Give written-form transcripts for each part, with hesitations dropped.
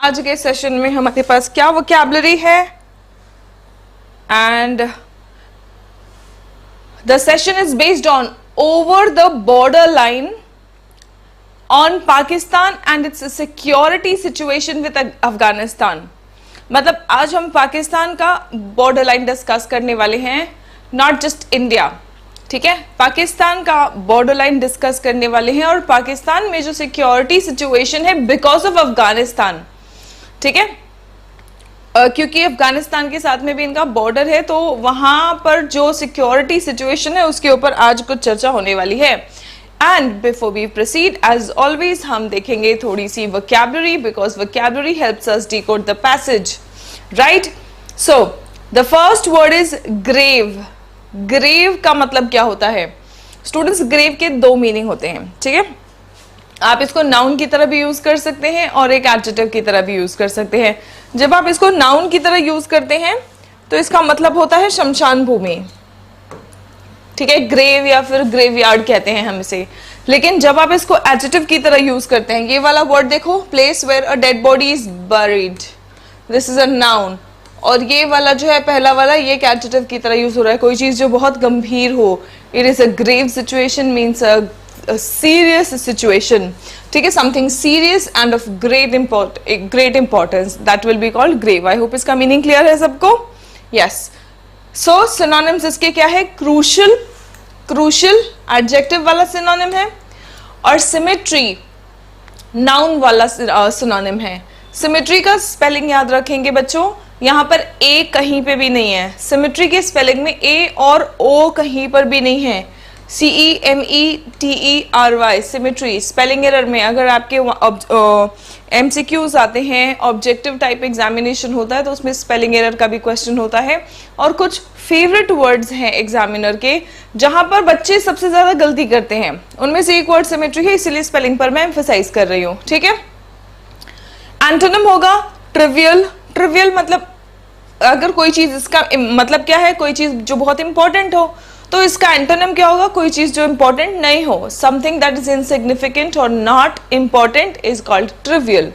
आज के सेशन में हमारे पास क्या वोकैबुलरी है, and the session is based on over the border line on Pakistan and it's security situation with Afghanistan. मतलब आज हम पाकिस्तान का बॉर्डर लाइन डिस्कस करने वाले हैं, नॉट जस्ट इंडिया। ठीक है, पाकिस्तान का बॉर्डर लाइन डिस्कस करने वाले हैं और पाकिस्तान में जो सिक्योरिटी सिचुएशन है बिकॉज ऑफ अफगानिस्तान। ठीक है, क्योंकि अफगानिस्तान के साथ में भी इनका बॉर्डर है, तो वहां पर जो सिक्योरिटी सिचुएशन है उसके ऊपर आज कुछ चर्चा होने वाली है। And before we proceed, as always हम देखेंगे थोड़ी सी vocabulary, because vocabulary helps us decode the passage, right. So the first word is grave. Grave का मतलब क्या होता है स्टूडेंट्स? ग्रेव के दो मीनिंग होते हैं। ठीक है, आप इसको नाउन की तरह भी यूज कर सकते हैं और एक एडजेक्टिव की तरह भी यूज कर सकते हैं। जब आप इसको नाउन की तरह यूज करते हैं तो इसका मतलब होता है शमशान भूमि। ठीक है, ग्रेव या फिर ग्रेवयार्ड कहते हैं हम इसे। लेकिन जब आप इसको एडजेक्टिव की तरह यूज करते हैं, ये वाला वर्ड देखो, place where a dead body is buried, this is a noun. और ये वाला जो है पहला वाला, ये एडजेक्टिव की तरह यूज हो रहा है, कोई चीज जो बहुत गंभीर हो। It is a grave situation means a serious situation. ठीक है, something serious and of great importance, that will be called grave. I hope इसका मीनिंग क्लियर है सबको? यस। सो सिनोनिम्स इसके क्या है? क्रूशियल, क्रूशियल एडजेक्टिव वाला सिनोनिम है, और सिमेट्री नाउन वाला सिनोनिम है। सिमेट्री का स्पेलिंग याद रखेंगे बच्चों, यहाँ पर ए कहीं पे भी नहीं है। सिमेट्री के स्पेलिंग में ए और ओ कहीं पर भी नहीं है। CEMETRY, symmetry. स्पेलिंग एरर में अगर आपके MCQs आते हैं, ऑब्जेक्टिव टाइप एग्जामिनेशन होता है, तो उसमें स्पेलिंग एरर का भी क्वेश्चन होता है। और कुछ फेवरेट वर्ड्स हैं एग्जामिनर के जहां पर बच्चे सबसे ज्यादा गलती करते हैं, उनमें से एक वर्ड सिमेट्री है, इसीलिए स्पेलिंग पर मैं एम्फसाइज कर रही हूँ। ठीक है, एंटोनिम होगा ट्रिवियल। ट्रिवियल मतलब अगर कोई चीज, इसका मतलब क्या है? कोई चीज जो बहुत इंपॉर्टेंट हो, तो इसका एंटोनिम क्या होगा? कोई चीज जो इंपॉर्टेंट नहीं हो। समथिंग दैट इज इनसिग्निफिकेंट और not important is called trivial.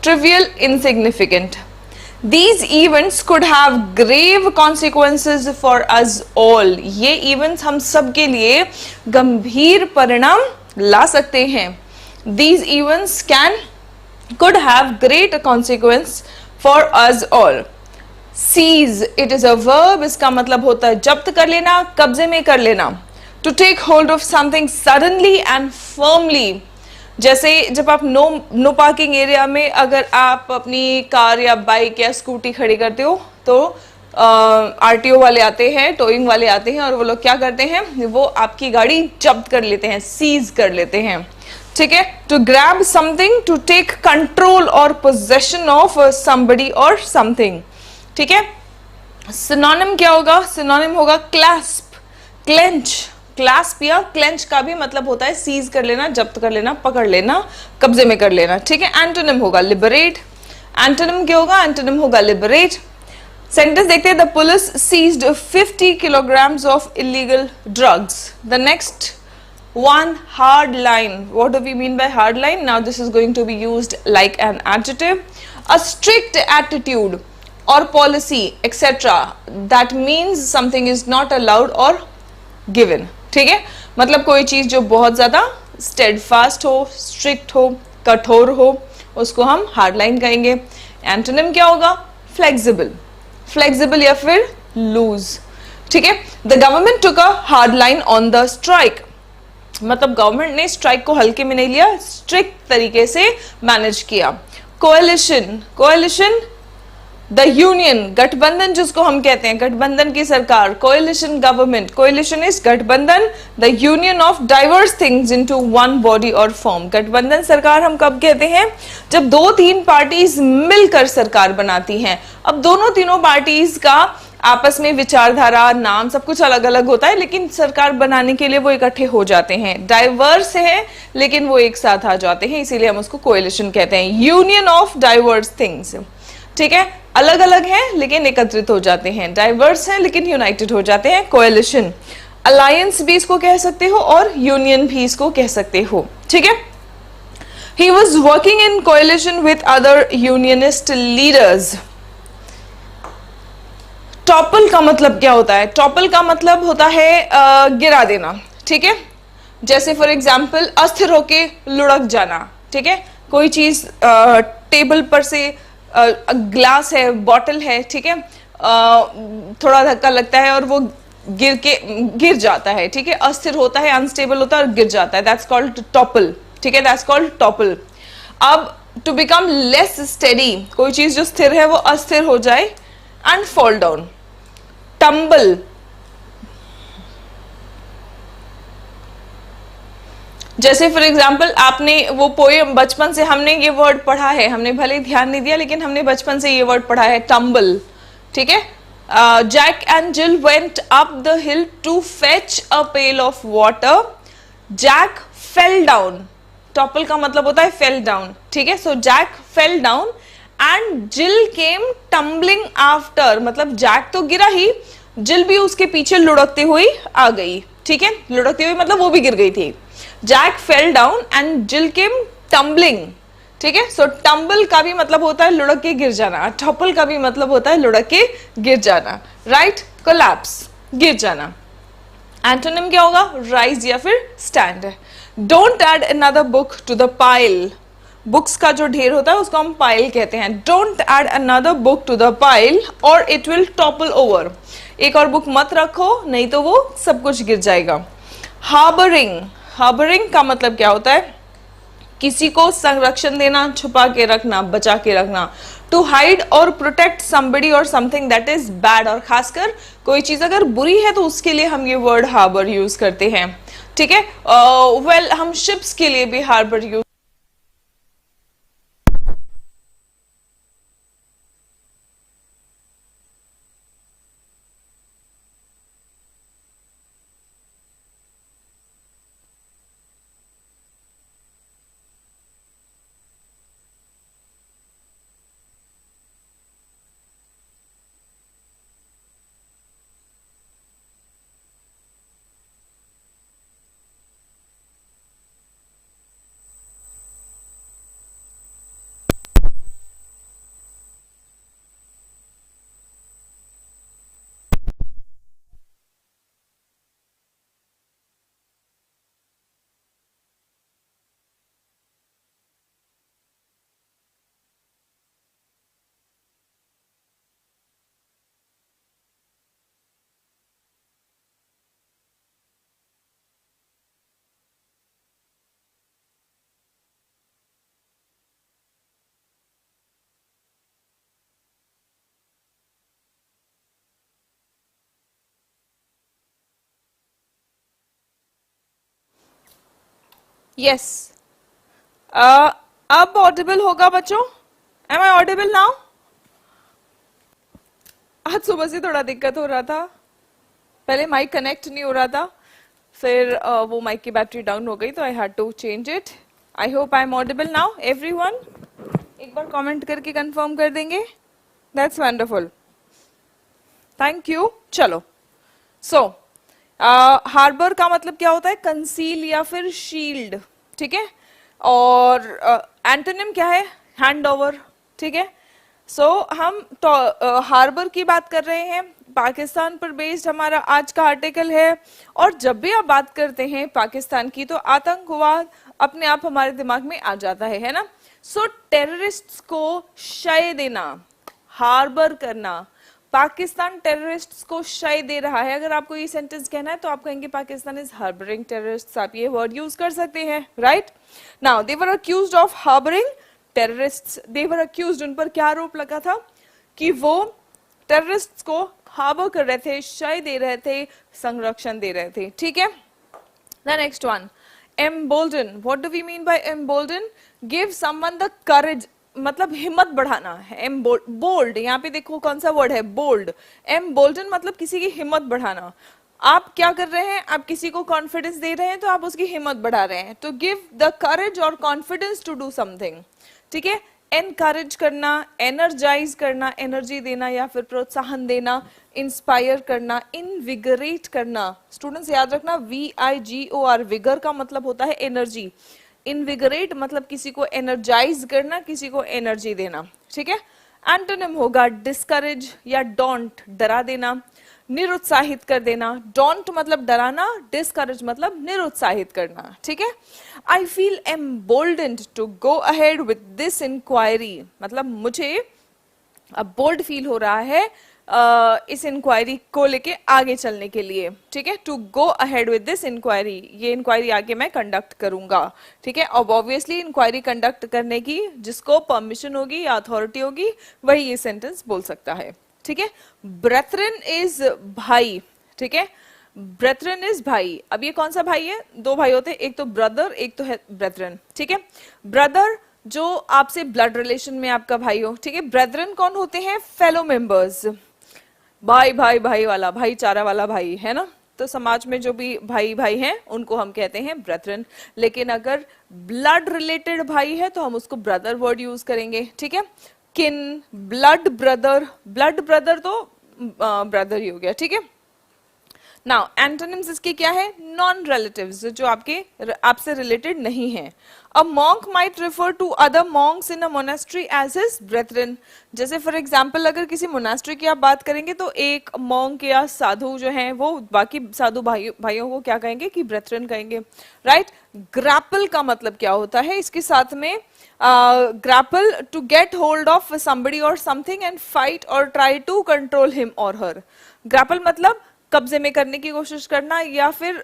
Trivial, insignificant. These events could have grave consequences for us all. ये इवेंट्स हम सब के लिए गंभीर परिणाम ला सकते हैं। These events could have great consequence for us all. Seize, it is a verb. इसका मतलब होता है जब्त कर लेना, कब्जे में कर लेना। To take hold of something suddenly and firmly. जैसे जब आप नो पार्किंग एरिया में अगर आप अपनी कार या बाइक या स्कूटी खड़ी करते हो, तो RTO वाले आते हैं, टोइंग वाले आते हैं, और वो लोग क्या करते हैं? वो आपकी गाड़ी जब्त कर लेते हैं, सीज कर लेते हैं। ठीक है, to grab something, to take control और पोजेशन ऑफ समबडी और समथिंग। ठीक है, सिनोनिम क्या होगा? सिनोनिम होगा क्लैस्प, क्लेंच। क्लैस्प या क्लेंच का भी मतलब होता है सीज कर लेना, जब्त कर लेना, पकड़ लेना, कब्जे में कर लेना। ठीक है, एंटोनिम होगा लिबरेट। एंटोनिम क्या होगा? एंटोनिम होगा लिबरेट। सेंटेंस देखते हैं, the police seized 50 kilograms of illegal drugs. The next one, hard line. What do we mean by hard line? Now this is going to be used like an adjective. A strict attitude or policy etc. that means something is not allowed or given. ठीक है, मतलब कोई चीज जो बहुत ज्यादा steadfast हो, strict हो, कठोर हो, उसको हम hard line कहेंगे। Antonym क्या होगा? Flexible. Flexible या फिर loose. ठीक है, the government took a hard line on the strike. मतलब गवर्नमेंट ने स्ट्राइक को हल्के में नहीं लिया, स्ट्रिक्ट तरीके से मैनेज किया। कोएलिशन, कोएलिशन द यूनियन, गठबंधन जिसको हम कहते हैं, गठबंधन की सरकार। कोएलिशन गवर्नमेंट, कोएलिशन इज गठबंधन, the union of diverse things into one body और फॉर्म। गठबंधन सरकार हम कब कहते हैं? जब दो तीन पार्टीज मिलकर सरकार बनाती हैं। अब दोनों तीनों पार्टीज का आपस में विचारधारा, नाम, सब कुछ अलग अलग होता है, लेकिन सरकार बनाने के लिए वो इकट्ठे हो जाते हैं। डाइवर्स है लेकिन वो एक साथ आ जाते हैं, इसीलिए हम उसको कोएलिशन कहते हैं। Union of diverse things. ठीक है, अलग अलग हैं लेकिन एकत्रित हो जाते हैं, डाइवर्स हैं लेकिन यूनाइटेड हो जाते हैं, कोएलिशन। अलायंस भी इसको कह सकते हो और यूनियन भी इसको कह सकते हो। ठीक है, He was working in coalition with other unionist leaders. Topple का मतलब क्या होता है? टॉपल का मतलब होता है गिरा देना, ठीक है। जैसे फॉर एग्जाम्पल अस्थिर होके लुढ़क जाना, ठीक है। कोई चीज टेबल पर से ग्लास है, बॉटल है, ठीक है, थोड़ा धक्का लगता है और वो गिर जाता है, ठीक है। अस्थिर होता है, अनस्टेबल होता है और गिर जाता है, दैट्स कॉल्ड टॉपल, ठीक है, दैट्स कॉल्ड टॉपल। अब टू बिकम लेस स्टेडी, कोई चीज जो स्थिर है वो अस्थिर हो जाए, एंड फॉल डाउन, टम्बल। जैसे फॉर एग्जाम्पल आपने वो पोएम बचपन से हमने ये वर्ड पढ़ा है, हमने भले ध्यान नहीं दिया लेकिन हमने बचपन से ये वर्ड पढ़ा है, टम्बल, ठीक है। Jack and Jill went up the hill to fetch a pail of water, Jack fell down, topple का मतलब होता है फेल डाउन, ठीक है। So Jack fell down and Jill came tumbling after, मतलब जैक तो गिरा ही, जिल भी उसके पीछे लुढ़कते हुए आ गई, ठीक है। लुढ़कते हुए मतलब वो भी गिर गई थी। Jack fell down and Jill came tumbling, ठीक है। सो टम्बल का भी मतलब होता है लुढ़क के गिर जाना, टॉपल का भी मतलब होता है लुढ़क के गिर जाना, राइट। कोलैप्स, गिर जाना। एंटोनिम क्या होगा? राइज या फिर stand. Don't add another book to the pile, books का जो ढेर होता है उसको हम पाइल कहते हैं। Don't add another book to the pile और इट विल टॉपल ओवर, एक और बुक मत रखो नहीं तो वो सब कुछ गिर जाएगा। हार्बरिंग, हार्बरिंग का मतलब क्या होता है? किसी को संरक्षण देना, छुपा के रखना, बचा के रखना। टू हाइड और प्रोटेक्ट समबडी और समथिंग दैट इज बैड, और खासकर कोई चीज अगर बुरी है तो उसके लिए हम ये वर्ड हार्बर यूज करते हैं, ठीक है। वेल हम शिप्स के लिए भी हार्बर यूज, यस। अब ऑडिबल होगा बच्चों? Am I audible now? आज सुबह से थोड़ा दिक्कत हो रहा था, पहले माइक कनेक्ट नहीं हो रहा था, फिर वो माइक की बैटरी डाउन हो गई तो I had to change it. I hope I am audible now everyone. एक बार कमेंट करके कंफर्म कर देंगे, दैट्स वंडरफुल, थैंक यू। चलो, सो हार्बर का मतलब क्या होता है? कंसील या फिर शील्ड, ठीक है। और एंटोनिम क्या है? हैंड ओवर, ठीक है। सो हम हार्बर की बात कर रहे हैं, पाकिस्तान पर बेस्ड हमारा आज का आर्टिकल है। और जब भी आप बात करते हैं पाकिस्तान की तो आतंकवाद अपने आप हमारे दिमाग में आ जाता है ना। सो टेररिस्ट्स को शय देना, हार्बर करना, पाकिस्तान टेररिस्ट्स को शय दे रहा है। अगर आपको ये सेंटेंस कहना है तो आप कहेंगे पाकिस्तान इज हार्बरिंग टेररिस्ट्स, आप ये वर्ड यूज कर सकते हैं, right. Now they were accused of harbouring terrorists, they were accused, उन पर क्या आरोप लगा था? कि वो टेररिस्ट्स को हार्बर कर रहे थे, शय दे रहे थे, संरक्षण दे रहे थे, ठीक है। The next one, embolden, what do we mean by embolden? give someone the courage, मतलब हिम्मत बढ़ाना है। बोल्ड, यहाँ पे देखो कौन सा वर्ड है? बोल्ड। embolden मतलब किसी की हिम्मत बढ़ाना। आप क्या कर रहे हैं? आप किसी को कॉन्फिडेंस दे रहे हैं तो आप उसकी हिम्मत बढ़ा रहे हैं। तो गिव द करेज और कॉन्फिडेंस टू डू समथिंग, ठीक है। एनकरेज करना, एनर्जाइज करना, एनर्जी देना या फिर प्रोत्साहन देना, इंस्पायर करना, इनविगरेट करना। स्टूडेंट्स याद रखना, VIGOR, विगर का मतलब होता है एनर्जी, इनविगरेट मतलब किसी को एनर्जाइज करना, किसी को एनर्जी देना, ठीक है। एंटोनिम होगा डिस्करेज या डोंट, डरा देना, निरुत्साहित कर देना। डोंट मतलब डराना, डिस्करेज मतलब निरुत्साहित करना, ठीक है। I feel emboldened to go ahead with this inquiry, मतलब मुझे अब बोल्ड फील हो रहा है इस इंक्वायरी को लेके आगे चलने के लिए, ठीक है। To go ahead with this inquiry, ये इंक्वायरी आगे मैं कंडक्ट करूंगा, ठीक है। अब ऑब्वियसली इंक्वायरी कंडक्ट करने की जिसको परमिशन होगी या अथॉरिटी होगी वही ये सेंटेंस बोल सकता है, ठीक है। ब्रेथरन इज भाई, ठीक है। ब्रेथरन इज भाई, अब ये कौन सा भाई है? दो भाई होते हैं, एक तो ब्रदर एक तो है ब्रेथरन, ठीक है। ब्रदर जो आपसे ब्लड रिलेशन में आपका भाई हो, ठीक है। ब्रेथरन कौन होते हैं? फेलो मेंबर्स, भाई भाई भाई वाला, भाईचारा वाला भाई, है ना। तो समाज में जो भी भाई भाई हैं उनको हम कहते हैं ब्रेथरन। लेकिन अगर ब्लड रिलेटेड भाई है तो हम उसको ब्रदर वर्ड यूज करेंगे, ठीक है। किन, ब्लड ब्रदर, ब्लड ब्रदर तो ब्रदर ही हो गया, ठीक है। नाउ एंटोनिम्स इसके क्या है? नॉन रिलेटिव्स, जो आपसे रिलेटेड नहीं है। A monk might refer to other monks in a monastery as his brethren, जैसे फॉर एग्जांपल अगर किसी मोनेस्ट्री की आप बात करेंगे तो एक मॉन्क या साधु जो हैं वो बाकी साधु भाइयों को क्या कहेंगे? कि ब्रेथरन कहेंगे, राइट। ग्रैपल का मतलब क्या होता है? इसके साथ में grapple, to get hold of somebody और समथिंग एंड फाइट और ट्राई टू कंट्रोल हिम और हर। ग्रैपल मतलब कब्जे में करने की कोशिश करना या फिर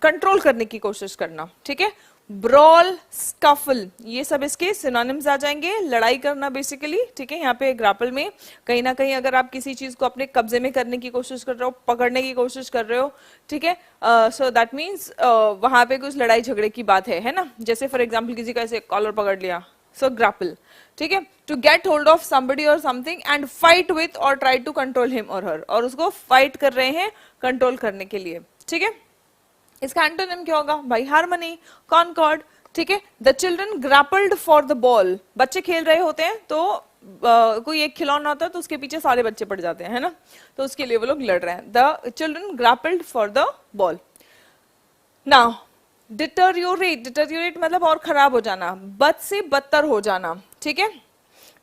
कंट्रोल करने की कोशिश करना, ठीक है। ब्रॉल, स्कफल, ये सब इसके सिनोनिम्स आ जाएंगे, लड़ाई करना बेसिकली, ठीक है। यहाँ पे ग्रैपल में कहीं ना कहीं अगर आप किसी चीज को अपने कब्जे में करने की कोशिश कर रहे हो, पकड़ने की कोशिश कर रहे हो, ठीक है, सो दैट मीन्स वहां पे कुछ लड़ाई झगड़े की बात है ना। जैसे फॉर एग्जाम्पल किसी का ऐसे कॉलर पकड़ लिया, सो ग्रैपल, ठीक है। To get hold of somebody और समथिंग एंड फाइट विथ और ट्राई टू कंट्रोल हिम और हर, और उसको फाइट कर रहे हैं कंट्रोल करने के लिए, ठीक है। इसका एंटोनिम क्या होगा? भाई हार्मनी, कॉनकॉर्ड, ठीक है। The children grappled for the ball, बच्चे खेल रहे होते हैं तो कोई एक खिलौना होता है तो उसके पीछे सारे बच्चे पड़ जाते हैं, है ना, तो उसके लिए वो लोग लड़ रहे हैं। The children grappled for the ball. Now deteriorate, deteriorate मतलब और खराब हो जाना, बद से बदतर हो जाना, ठीक है।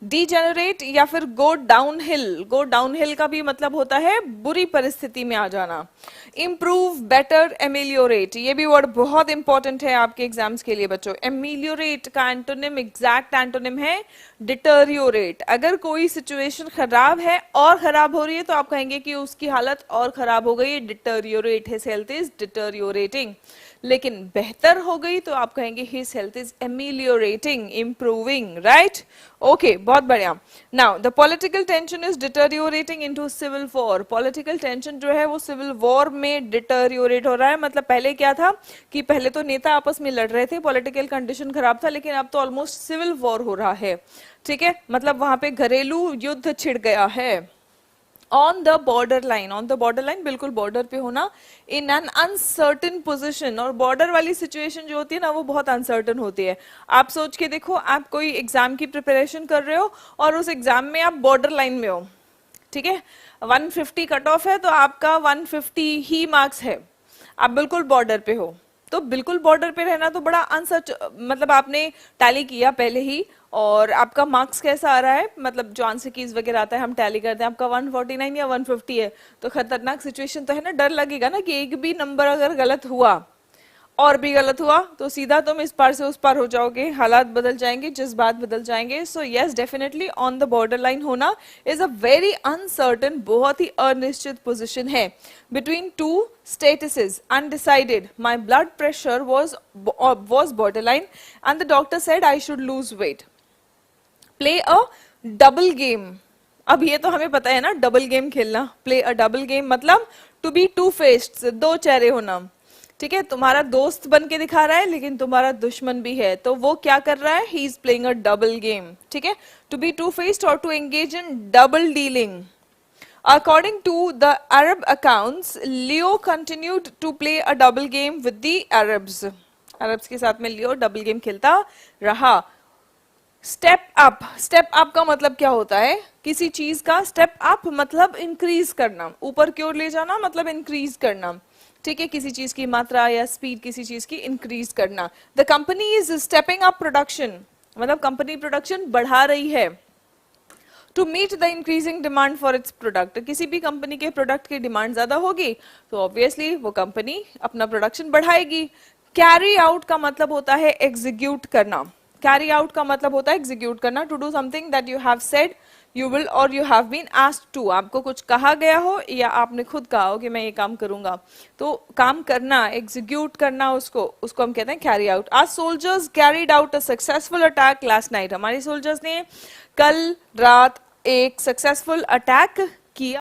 डीजेनरेट या फिर go down hill, go down hill का भी मतलब होता है बुरी परिस्थिति में आ जाना। इम्प्रूव, बेटर, एमिलियोरेट, ये भी वर्ड बहुत इंपॉर्टेंट है आपके एग्जाम्स के लिए बच्चों। एमिलियोरेट का एंटोनिम, एग्जैक्ट एंटोनिम है डिटरियोरेट। अगर कोई सिचुएशन खराब है और खराब हो रही है तो आप कहेंगे कि उसकी हालत और खराब हो गई, deteriorate, his health is deteriorating. लेकिन बेहतर हो गई तो आप कहेंगे his health is ameliorating, improving, right. Okay, बहुत बढ़िया। Now the political tension is deteriorating into civil war. Political tension जो है वो सिविल वॉर में डिटरियोरेट हो रहा है। मतलब पहले क्या था कि पहले तो नेता आपस में लड़ रहे थे, पॉलिटिकल कंडीशन खराब था, लेकिन अब तो ऑलमोस्ट सिविल वॉर हो रहा है, ठीक है। मतलब वहां पे घरेलू युद्ध छिड़ गया है। On the border line, on the border line बिल्कुल बॉर्डर पे होना। इन एन अनसर्टन पोजिशन, और बॉर्डर वाली सिचुएशन जो होती है ना वो बहुत अनसर्टन होती है। आप सोच के देखो, आप कोई एग्जाम की प्रिपरेशन कर रहे हो और उस एग्जाम में आप बॉर्डर लाइन में हो, ठीक है। 150 कट ऑफ है तो आपका 150 ही मार्क्स है, आप बिल्कुल बॉर्डर पे हो। तो बिल्कुल बॉर्डर पे रहना तो बड़ा अनसर्ट, मतलब आपने टैली किया पहले ही और आपका मार्क्स कैसा आ रहा है, मतलब जो आंसर कीज वगैरह आता है हम टैली करते हैं, आपका 149 या 150 है, तो खतरनाक सिचुएशन तो है ना। डर लगेगा ना कि एक भी नंबर अगर गलत हुआ और भी गलत हुआ तो सीधा तुम इस पार से उस पार हो जाओगे, हालात बदल जाएंगे, जज्बात बदल जाएंगे। So yes, definitely on the border line होना इज अ वेरी अनसर्टन, बहुत ही अनिश्चित पोजीशन है। Between two statuses, undecided, my blood pressure was borderline and the doctor said I should lose weight. Play a double game, अब ये तो हमें पता है ना डबल गेम खेलना। प्ले अ डबल गेम मतलब टू बी टू फेस्ड, दो चेहरे होना, ठीक है। तुम्हारा दोस्त बन के दिखा रहा है लेकिन तुम्हारा दुश्मन भी है, तो वो क्या कर रहा है? He is playing a double game, ठीक है। टू बी टू फेस्ड और to engage in double dealing. According to the Arab accounts, Leo continued to play a double game with the Arabs. Arabs के साथ में लियो double game खेलता रहा। Step up, step up का मतलब क्या होता है? किसी चीज का स्टेप अप मतलब इंक्रीज करना, ऊपर की ओर ले जाना मतलब इंक्रीज करना, ठीक है, किसी चीज की मात्रा या स्पीड किसी चीज की इंक्रीज करना। The company is stepping up production, मतलब कंपनी प्रोडक्शन बढ़ा रही है to meet the increasing demand for its product. किसी भी कंपनी के प्रोडक्ट की डिमांड ज्यादा होगी तो ऑब्वियसली वो कंपनी अपना प्रोडक्शन बढ़ाएगी। कैरी आउट का मतलब होता है एग्जीक्यूट करना। कैरी आउट का मतलब होता है एग्जीक्यूट करना, to do something that you have said you will or you have been asked to. आपको कुछ कहा गया हो या आपने खुद कहा हो कि मैं ये काम करूंगा, तो काम करना, एग्जीक्यूट करना, उसको हम कहते हैं कैरी आउट। आज soldiers carried out a successful attack last night. हमारे सोल्जर्स ने कल रात एक सक्सेसफुल अटैक